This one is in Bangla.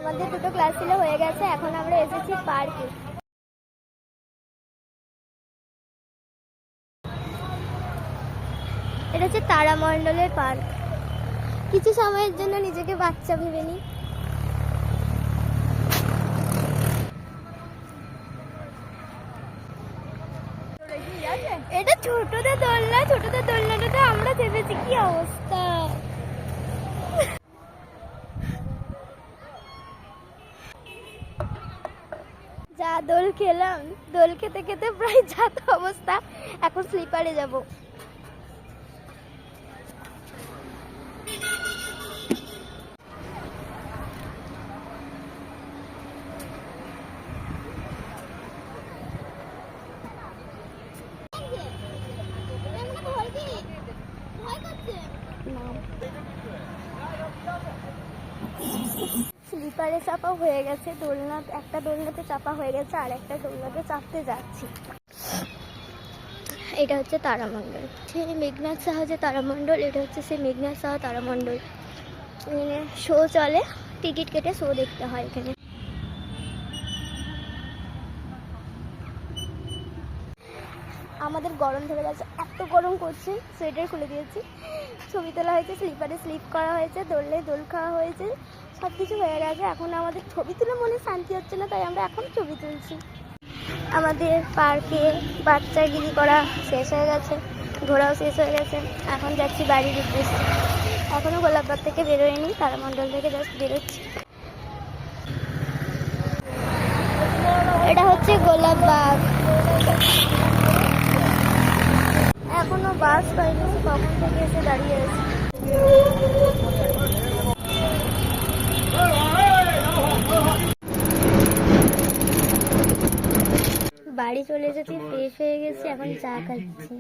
আমাদের দুটো ক্লাস ছিল হয়ে গেছে, এখন আমরা এসেছি পার্কে। এটা হচ্ছে তারামণ্ডলের পার্ক। কিছু সময়ের জন্য নিজেকে বাচ্চা ভেবে নিই। এটা ছোটদের দোলনা, ছোটদের দোলনাটাতে আমরা চেপেছি, কি অবস্থা। যা দোল খেলাম, দোল খেতে খেতে প্রায় যাত অবস্থা। এখন স্লিপারে যাব। স্লিপারে চাপা হয়ে গেছে, দোলনা একটা দোলনাতে চাপা হয়ে গেছে, আর একটা দোলনাতে চাপতে যাচ্ছি। এটা হচ্ছে তারামণ্ডল, সেই মেঘনাথ সাহা যে তারামণ্ডল, এটা হচ্ছে সেই মেঘনাথ সাহা তারামণ্ডল। এখানে শো চলে, টিকিট কেটে শো দেখতে হয় এখানে। আমাদের গরম ধরে গেছে, এত গরম করছে, সোয়েটার খুলে দিয়েছি। ছবি তোলা হয়েছে, স্লিপারে স্লিপ করা হয়েছে, দোলে দোল খাওয়া হয়েছে, সব কিছু হয়ে গেছে। এখন আমাদের ছবি তুলে মনে শান্তি হচ্ছে না, তাই আমরা এখন ছবি তুলছি। আমাদের পার্কে বাচ্চাগিরি করা শেষ হয়ে গেছে, ঘোরাও শেষ হয়ে গেছে। এখন যাচ্ছি বাড়ির উদ্দেশ্যে। এখনও গোলাপবাগ থেকে বেরোয়নি, তারামণ্ডল থেকে জাস্ট বেরোচ্ছি। এটা হচ্ছে গোলাপবাগ। এখনো বাস পাইনি, কখন থেকে এসে দাঁড়িয়ে আছে। বাড়ি চলে এসেছি, ফ্রেশ হয়ে গেছি, এখন চা খাচ্ছি।